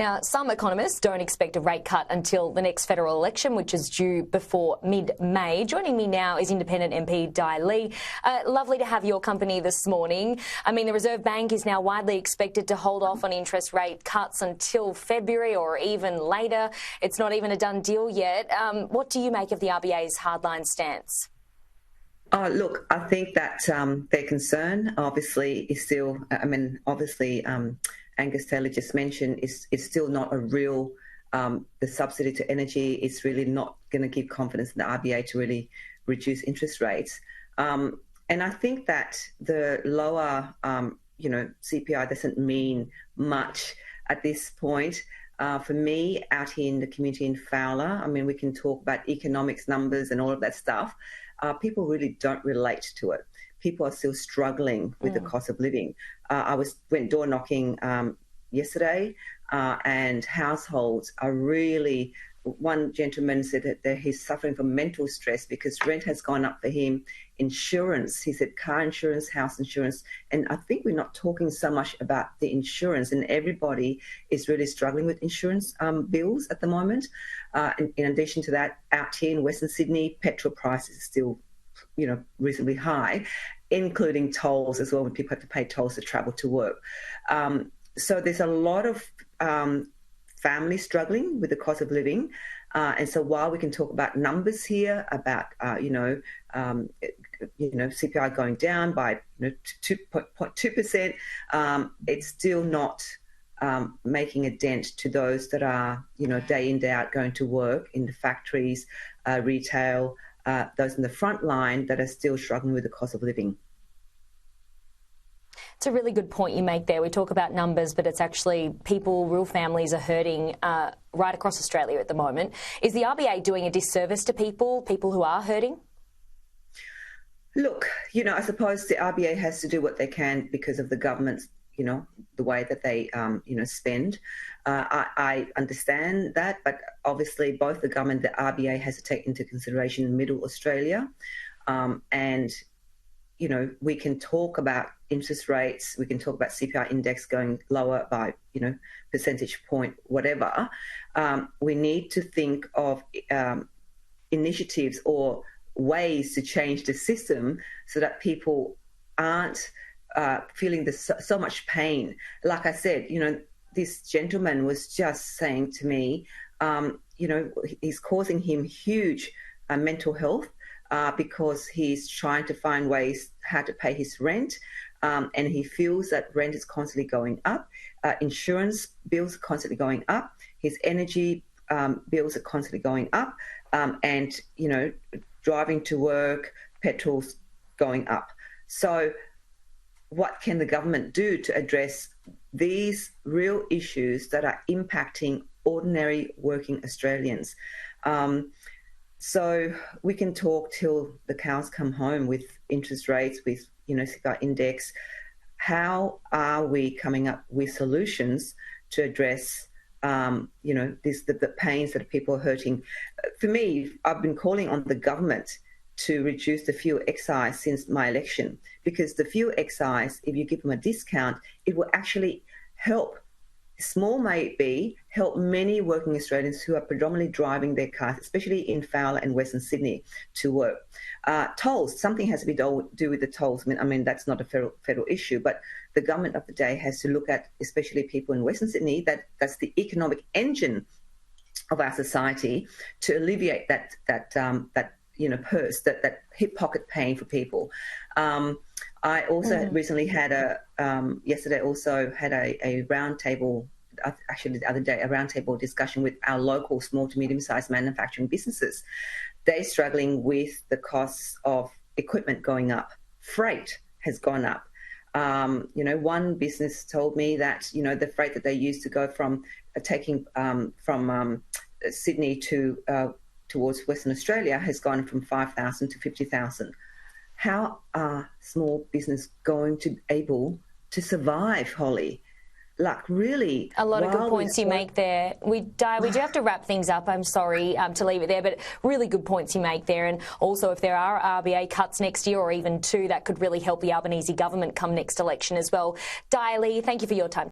Now, some economists don't expect a rate cut until the next federal election, which is due before mid-May. Joining me now is Independent MP Dai Le. Lovely to have your company this morning. I mean, the Reserve Bank is now widely expected to hold off on interest rate cuts until February or even later. It's not even a done deal yet. What do you make of the RBA's hardline stance? Look, I think that their concern obviously is still, Angus Taylor just mentioned, is still not a real, the subsidy to energy is really not going to give confidence in the RBA to really reduce interest rates. And I think that the lower, CPI doesn't mean much at this point. For me, out here in the community in Fowler, I mean, we can talk about economics numbers and all of that stuff. People really don't relate to it. People are still struggling with the cost of living. I went door knocking yesterday, and households are really. One gentleman said that he's suffering from mental stress because rent has gone up for him. Insurance, he said, car insurance, house insurance, and I think we're not talking so much about the insurance. And everybody is really struggling with insurance bills at the moment. In addition to that, out here in Western Sydney, petrol prices are still, reasonably high, including tolls as well, when people have to pay tolls to travel to work. So there's a lot of families struggling with the cost of living. And so while we can talk about numbers here, about, CPI going down by 2.2%, it's still not making a dent to those that are, day in, day out going to work in the factories, retail, those in the front line that are still struggling with the cost of living. It's a really good point you make there. We talk about numbers, but it's actually people, real families are hurting right across Australia at the moment. Is the RBA doing a disservice to people who are hurting? Look, I suppose the RBA has to do what they can because of the government's, the way that they, spend. I understand that, but obviously both the government and the RBA has to take into consideration Middle Australia. And we can talk about interest rates, we can talk about CPI index going lower by, percentage point, whatever. We need to think of initiatives or ways to change the system so that people aren't feeling so much pain. Like I said, this gentleman was just saying to me, he's causing him huge mental health because he's trying to find ways how to pay his rent. And he feels that rent is constantly going up, insurance bills are constantly going up, his energy bills are constantly going up, and, driving to work, petrol's going up. So what can the government do to address these real issues that are impacting ordinary working Australians? So we can talk till the cows come home with interest rates, with, CPI index. How are we coming up with solutions to address, the pains that people are hurting? For me, I've been calling on the government to reduce the fuel excise since my election, because the fuel excise, if you give them a discount, it will actually help, small may it be, help many working Australians who are predominantly driving their cars, especially in Fowler and Western Sydney, to work. Tolls, something has to be do with the tolls. I mean, that's not a federal issue, but the government of the day has to look at, especially people in Western Sydney, that's the economic engine of our society, to alleviate that purse, that hip pocket pain for people. I also recently had yesterday also had a roundtable, actually the other day, a roundtable discussion with our local small to medium-sized manufacturing businesses. They're struggling with the costs of equipment going up. Freight has gone up. One business told me that, the freight that they used to go from taking from Sydney to towards Western Australia has gone from 5,000 to 50,000. How are small business going to be able to survive, Holly? Like, really? A lot of good points you make there. We do have to wrap things up. I'm sorry to leave it there, but really good points you make there. And also, if there are RBA cuts next year or even two, that could really help the Albanese government come next election as well. Dai Le, thank you for your time.